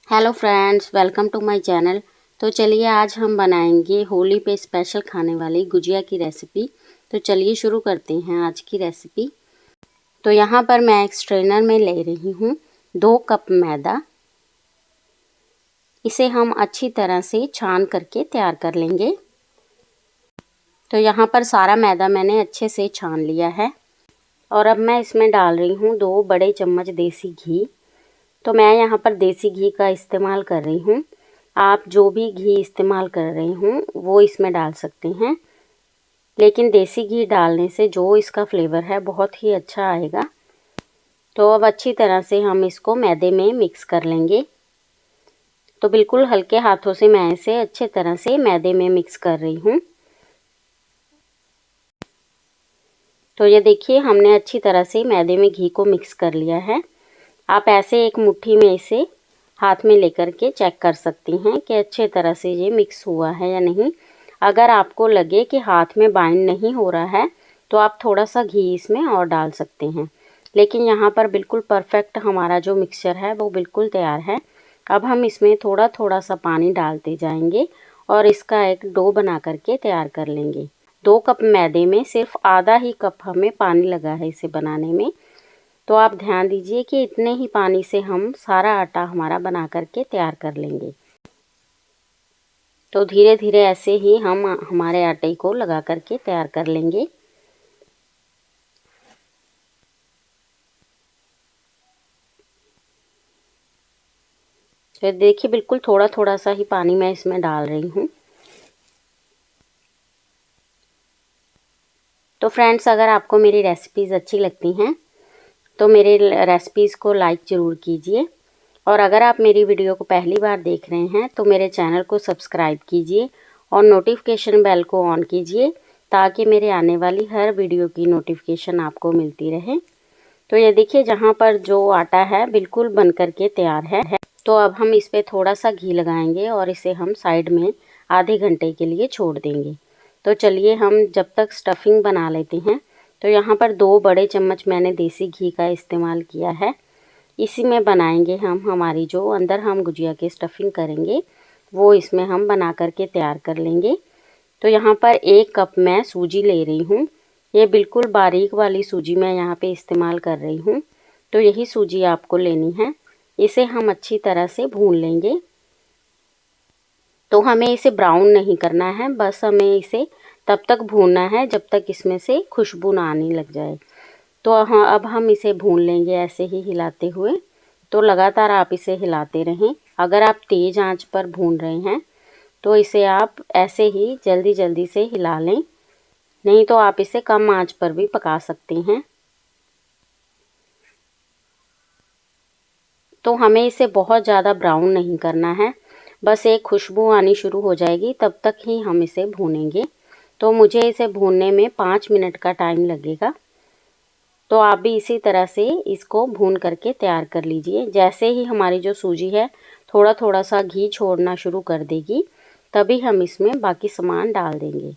Hello friends, welcome to my channel. तो चलिए आज हम बनाएंगे होली पे स्पेशल खाने वाली गुजिया की रेसिपी। तो चलिए शुरू करते हैं आज की रेसिपी। तो यहाँ पर मैं एक स्ट्रेनर में ले रही हूँ 2 कप मैदा। इसे हम अच्छी तरह से छान करके तैयार कर लेंगे। तो यहाँ पर सारा मैदा मैंने अच्छे से छान लिया है और अब मैं इसमें डाल रही हूँ 2 बड़े चम्मच देसी घी। तो मैं यहाँ पर देसी घी का इस्तेमाल कर रही हूँ। आप जो भी घी इस्तेमाल कर रहे हों वो इसमें डाल सकते हैं, लेकिन देसी घी डालने से जो इसका फ्लेवर है बहुत ही अच्छा आएगा। तो अब अच्छी तरह से हम इसको मैदे में मिक्स कर लेंगे। तो बिल्कुल हल्के हाथों से मैं इसे अच्छे तरह से मैदे में मिक्स कर रही हूँ। तो ये देखिए हमने अच्छी तरह से मैदे में घी को मिक्स कर लिया है। आप ऐसे एक मुट्ठी में इसे हाथ में लेकर के चेक कर सकती हैं कि अच्छे तरह से ये मिक्स हुआ है या नहीं। अगर आपको लगे कि हाथ में बाइंड नहीं हो रहा है तो आप थोड़ा सा घी इसमें और डाल सकते हैं, लेकिन यहाँ पर बिल्कुल परफेक्ट हमारा जो मिक्सचर है वो बिल्कुल तैयार है। अब हम इसमें थोड़ा थोड़ा सा पानी डालते जाएंगे और इसका एक डो बना करके तैयार कर लेंगे। 2 कप मैदे में सिर्फ आधा ही कप हमें पानी लगा है इसे बनाने में। तो आप ध्यान दीजिए कि इतने ही पानी से हम सारा आटा हमारा बना करके तैयार कर लेंगे। तो धीरे धीरे ऐसे ही हम हमारे आटे को लगा करके तैयार कर लेंगे। तो देखिए बिल्कुल थोड़ा थोड़ा सा ही पानी मैं इसमें डाल रही हूँ। तो फ्रेंड्स, अगर आपको मेरी रेसिपीज़ अच्छी लगती हैं तो मेरे रेसिपीज़ को लाइक ज़रूर कीजिए, और अगर आप मेरी वीडियो को पहली बार देख रहे हैं तो मेरे चैनल को सब्सक्राइब कीजिए और नोटिफिकेशन बेल को ऑन कीजिए ताकि मेरे आने वाली हर वीडियो की नोटिफिकेशन आपको मिलती रहे। तो ये देखिए जहाँ पर जो आटा है बिल्कुल बन करके तैयार है। तो अब हम इस पर थोड़ा सा घी लगाएंगे और इसे हम साइड में आधे घंटे के लिए छोड़ देंगे। तो चलिए हम जब तक स्टफिंग बना लेते हैं। तो यहाँ पर 2 बड़े चम्मच मैंने देसी घी का इस्तेमाल किया है। इसी में बनाएंगे हम हमारी जो अंदर हम गुजिया की स्टफिंग करेंगे वो इसमें हम बना करके तैयार कर लेंगे। तो यहाँ पर 1 कप मैं सूजी ले रही हूँ। ये बिल्कुल बारीक वाली सूजी मैं यहाँ पे इस्तेमाल कर रही हूँ। तो यही सूजी आपको लेनी है। इसे हम अच्छी तरह से भून लेंगे। तो हमें इसे ब्राउन नहीं करना है, बस हमें इसे तब तक भूनना है जब तक इसमें से खुशबू ना आने लग जाए। तो हाँ, अब हम इसे भून लेंगे ऐसे ही हिलाते हुए। तो लगातार आप इसे हिलाते रहें। अगर आप तेज़ आंच पर भून रहे हैं तो इसे आप ऐसे ही जल्दी जल्दी से हिला लें, नहीं तो आप इसे कम आंच पर भी पका सकते हैं। तो हमें इसे बहुत ज़्यादा ब्राउन नहीं करना है, बस एक खुशबू आनी शुरू हो जाएगी तब तक ही हम इसे भूनेंगे। तो मुझे इसे भूनने में 5 मिनट का टाइम लगेगा। तो आप भी इसी तरह से इसको भून करके तैयार कर लीजिए। जैसे ही हमारी जो सूजी है थोड़ा थोड़ा सा घी छोड़ना शुरू कर देगी तभी हम इसमें बाकी सामान डाल देंगे।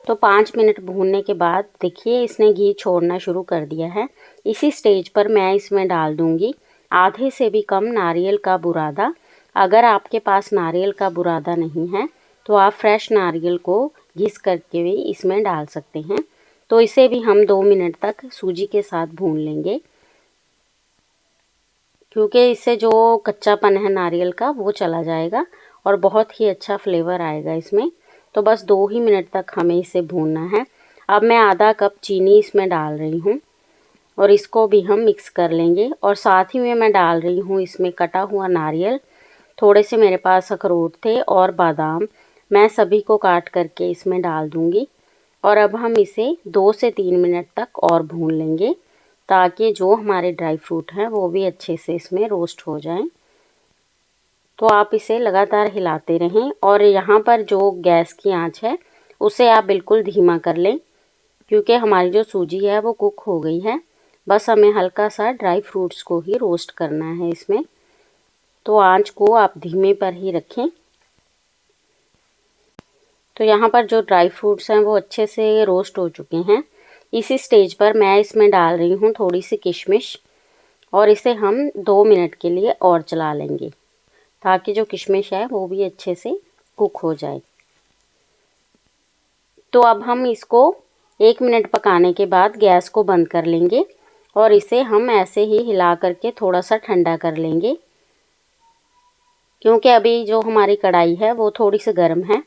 तो 5 मिनट भूनने के बाद देखिए इसने घी छोड़ना शुरू कर दिया है। इसी स्टेज पर मैं इसमें डाल दूंगी आधे से भी कम नारियल का बुरादा। अगर आपके पास नारियल का बुरादा नहीं है तो आप फ्रेश नारियल को घिस करके भी इसमें डाल सकते हैं। तो इसे भी हम 2 मिनट तक सूजी के साथ भून लेंगे, क्योंकि इससे जो कच्चापन है नारियल का वो चला जाएगा और बहुत ही अच्छा फ्लेवर आएगा इसमें। तो बस 2 ही मिनट तक हमें इसे भूनना है। अब मैं आधा कप चीनी इसमें डाल रही हूँ और इसको भी हम मिक्स कर लेंगे। और साथ ही में मैं डाल रही हूँ इसमें कटा हुआ नारियल। थोड़े से मेरे पास अखरोट थे और बादाम, मैं सभी को काट करके इसमें डाल दूँगी। और अब हम इसे 2 से 3 मिनट तक और भून लेंगे ताकि जो हमारे ड्राई फ्रूट हैं वो भी अच्छे से इसमें रोस्ट हो जाएं। तो आप इसे लगातार हिलाते रहें और यहाँ पर जो गैस की आंच है उसे आप बिल्कुल धीमा कर लें, क्योंकि हमारी जो सूजी है वो कुक हो गई है। बस हमें हल्का सा ड्राई फ्रूट्स को ही रोस्ट करना है इसमें। तो आंच को आप धीमे पर ही रखें। तो यहाँ पर जो ड्राई फ्रूट्स हैं वो अच्छे से रोस्ट हो चुके हैं। इसी स्टेज पर मैं इसमें डाल रही हूँ थोड़ी सी किशमिश और इसे हम 2 मिनट के लिए और चला लेंगे ताकि जो किशमिश है वो भी अच्छे से कुक हो जाए। तो अब हम इसको 1 मिनट पकाने के बाद गैस को बंद कर लेंगे और इसे हम ऐसे ही हिला करके थोड़ा सा ठंडा कर लेंगे, क्योंकि अभी जो हमारी कढ़ाई है वो थोड़ी सी गर्म है।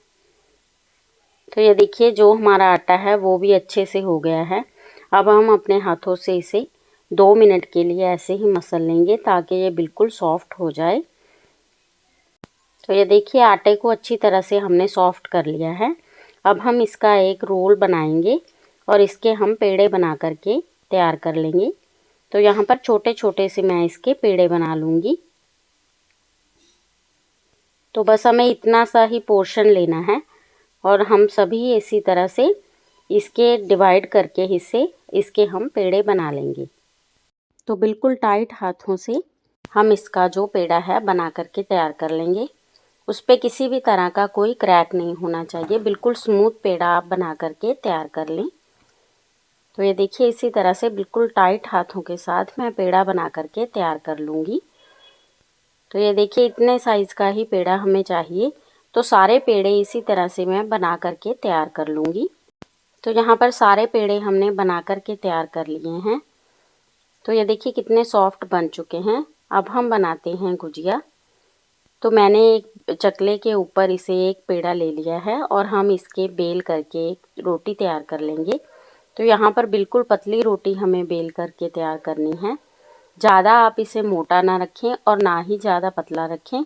तो ये देखिए जो हमारा आटा है वो भी अच्छे से हो गया है। अब हम अपने हाथों से इसे 2 मिनट के लिए ऐसे ही मसल लेंगे ताकि ये बिल्कुल सॉफ्ट हो जाए। तो ये देखिए आटे को अच्छी तरह से हमने सॉफ्ट कर लिया है। अब हम इसका एक रोल बनाएंगे और इसके हम पेड़े बना करके तैयार कर लेंगे। तो यहाँ पर छोटे छोटे से मैं इसके पेड़े बना लूँगी। तो बस हमें इतना सा ही पोर्शन लेना है और हम सभी इसी तरह से इसके डिवाइड करके हिस्से इसके हम पेड़े बना लेंगे। तो बिल्कुल टाइट हाथों से हम इसका जो पेड़ा है बना करके तैयार कर लेंगे। उस पर किसी भी तरह का कोई क्रैक नहीं होना चाहिए, बिल्कुल स्मूथ पेड़ा आप बना करके तैयार कर लें। तो ये देखिए इसी तरह से बिल्कुल टाइट हाथों के साथ मैं पेड़ा बना करके तैयार कर लूँगी। तो ये देखिए इतने साइज़ का ही पेड़ा हमें चाहिए। तो सारे पेड़े इसी तरह से मैं बना करके तैयार कर लूँगी। तो यहाँ पर सारे पेड़े हमने बना करके तैयार कर लिए हैं। तो ये देखिए कितने सॉफ्ट बन चुके हैं। अब हम बनाते हैं गुजिया। तो मैंने एक चकले के ऊपर इसे एक पेड़ा ले लिया है और हम इसके बेल करके एक रोटी तैयार कर लेंगे। तो यहाँ पर बिल्कुल पतली रोटी हमें बेल करके तैयार करनी है। ज़्यादा आप इसे मोटा ना रखें और ना ही ज़्यादा पतला रखें,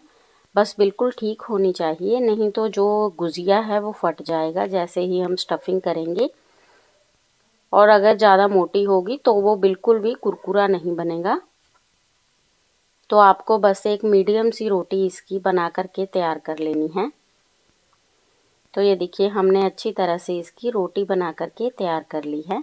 बस बिल्कुल ठीक होनी चाहिए, नहीं तो जो गुजिया है वो फट जाएगा जैसे ही हम स्टफिंग करेंगे। और अगर ज़्यादा मोटी होगी तो वो बिल्कुल भी कुरकुरा नहीं बनेगा। तो आपको बस एक मीडियम सी रोटी इसकी बना करके तैयार कर लेनी है। तो ये देखिए हमने अच्छी तरह से इसकी रोटी बना करके तैयार कर ली है।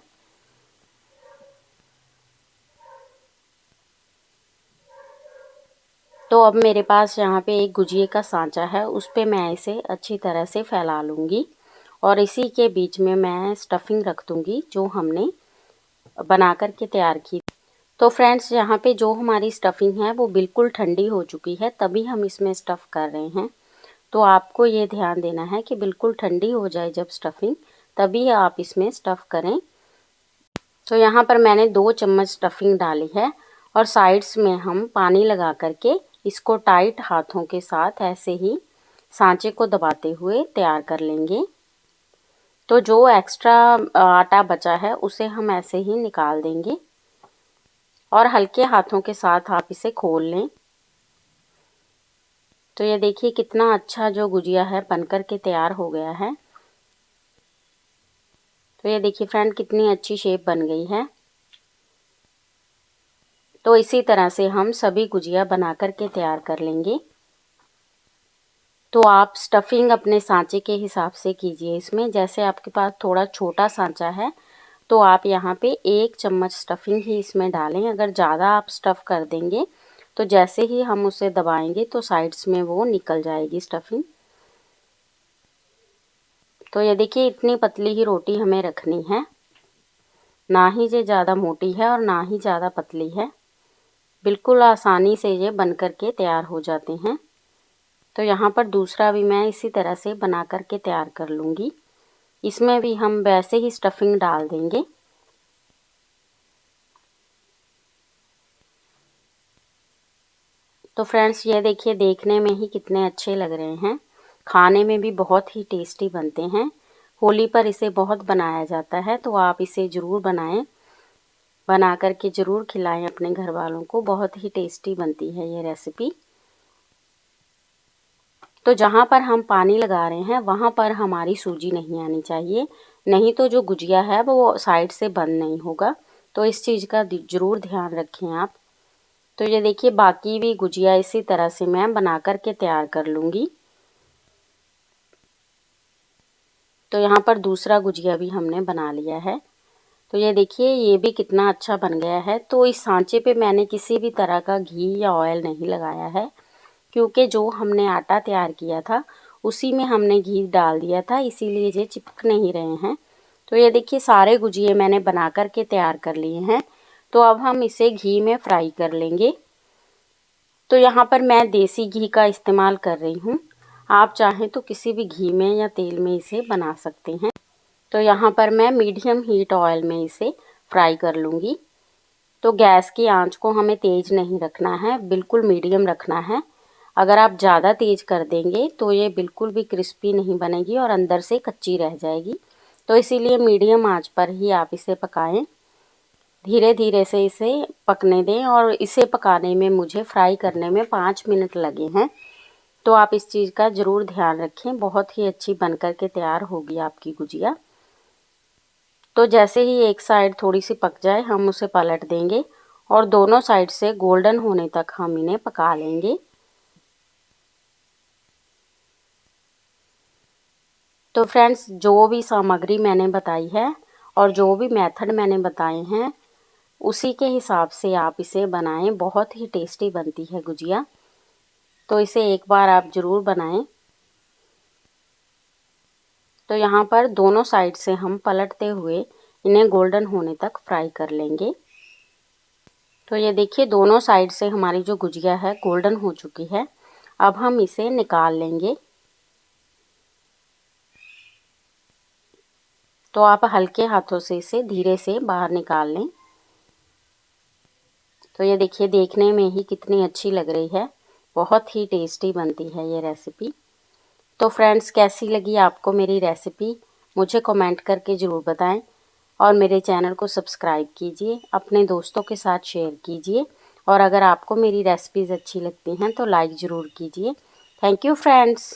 तो अब मेरे पास यहाँ पे एक गुजिये का सांचा है, उस पे मैं इसे अच्छी तरह से फैला लूँगी और इसी के बीच में मैं स्टफिंग रख दूँगी जो हमने बना करके तैयार की। तो फ्रेंड्स यहाँ पे जो हमारी स्टफिंग है वो बिल्कुल ठंडी हो चुकी है, तभी हम इसमें स्टफ़ कर रहे हैं। तो आपको ये ध्यान देना है कि बिल्कुल ठंडी हो जाए जब स्टफिंग, तभी आप इसमें स्टफ़ करें। तो यहाँ पर मैंने 2 चम्मच स्टफिंग डाली है और साइड्स में हम पानी लगा करके इसको टाइट हाथों के साथ ऐसे ही सांचे को दबाते हुए तैयार कर लेंगे। तो जो एक्स्ट्रा आटा बचा है उसे हम ऐसे ही निकाल देंगे और हल्के हाथों के साथ आप इसे खोल लें। तो ये देखिए कितना अच्छा जो गुजिया है बनकर के तैयार हो गया है। तो ये देखिए फ्रेंड कितनी अच्छी शेप बन गई है। तो इसी तरह से हम सभी गुजिया बना करके तैयार कर लेंगे। तो आप स्टफिंग अपने सांचे के हिसाब से कीजिए इसमें। जैसे आपके पास थोड़ा छोटा सांचा है तो आप यहाँ पे 1 चम्मच स्टफिंग ही इसमें डालें। अगर ज़्यादा आप स्टफ़ कर देंगे तो जैसे ही हम उसे दबाएंगे तो साइड्स में वो निकल जाएगी स्टफिंग। तो ये देखिए इतनी पतली ही रोटी हमें रखनी है, ना ही ये ज़्यादा मोटी है और ना ही ज़्यादा पतली है। बिल्कुल आसानी से ये बन कर के तैयार हो जाते हैं। तो यहाँ पर दूसरा भी मैं इसी तरह से बना करके तैयार कर लूँगी। इसमें भी हम वैसे ही स्टफिंग डाल देंगे। तो फ्रेंड्स ये देखिए देखने में ही कितने अच्छे लग रहे हैं, खाने में भी बहुत ही टेस्टी बनते हैं। होली पर इसे बहुत बनाया जाता है, तो आप इसे ज़रूर बनाएं, बना करके ज़रूर खिलाएं अपने घर वालों को। बहुत ही टेस्टी बनती है ये रेसिपी। तो जहाँ पर हम पानी लगा रहे हैं वहाँ पर हमारी सूजी नहीं आनी चाहिए, नहीं तो जो गुजिया है वो साइड से बंद नहीं होगा। तो इस चीज़ का ज़रूर ध्यान रखें आप। तो ये देखिए बाकी भी गुजिया इसी तरह से मैं बना कर के तैयार कर लूँगी। तो यहाँ पर दूसरा गुजिया भी हमने बना लिया है। तो ये देखिए ये भी कितना अच्छा बन गया है। तो इस सांचे पे मैंने किसी भी तरह का घी या ऑयल नहीं लगाया है, क्योंकि जो हमने आटा तैयार किया था उसी में हमने घी डाल दिया था, इसीलिए ये चिपक नहीं रहे हैं। तो ये देखिए सारे गुजिये मैंने बना कर के तैयार कर लिए हैं। तो अब हम इसे घी में फ्राई कर लेंगे। तो यहाँ पर मैं देसी घी का इस्तेमाल कर रही हूँ, आप चाहें तो किसी भी घी में या तेल में इसे बना सकते हैं। तो यहाँ पर मैं मीडियम हीट ऑयल में इसे फ्राई कर लूँगी। तो गैस की आंच को हमें तेज़ नहीं रखना है, बिल्कुल मीडियम रखना है। अगर आप ज़्यादा तेज़ कर देंगे तो ये बिल्कुल भी क्रिस्पी नहीं बनेगी और अंदर से कच्ची रह जाएगी। तो इसीलिए मीडियम आंच पर ही आप इसे पकाएं, धीरे धीरे से इसे पकने दें। और इसे पकाने में मुझे फ्राई करने में 5 मिनट लगे हैं। तो आप इस चीज़ का ज़रूर ध्यान रखें, बहुत ही अच्छी बनकर के तैयार होगी आपकी गुजिया। तो जैसे ही एक साइड थोड़ी सी पक जाए हम उसे पलट देंगे और दोनों साइड से गोल्डन होने तक हम इन्हें पका लेंगे। तो फ्रेंड्स, जो भी सामग्री मैंने बताई है और जो भी मेथड मैंने बताए हैं उसी के हिसाब से आप इसे बनाएं, बहुत ही टेस्टी बनती है गुजिया। तो इसे एक बार आप ज़रूर बनाएं। तो यहाँ पर दोनों साइड से हम पलटते हुए इन्हें गोल्डन होने तक फ्राई कर लेंगे। तो ये देखिए दोनों साइड से हमारी जो गुजिया है गोल्डन हो चुकी है। अब हम इसे निकाल लेंगे। तो आप हल्के हाथों से इसे धीरे से बाहर निकाल लें। तो ये देखिए देखने में ही कितनी अच्छी लग रही है, बहुत ही टेस्टी बनती है ये रेसिपी। तो फ्रेंड्स, कैसी लगी आपको मेरी रेसिपी मुझे कमेंट करके ज़रूर बताएं और मेरे चैनल को सब्सक्राइब कीजिए, अपने दोस्तों के साथ शेयर कीजिए और अगर आपको मेरी रेसिपीज़ अच्छी लगती हैं तो लाइक ज़रूर कीजिए। Thank you friends.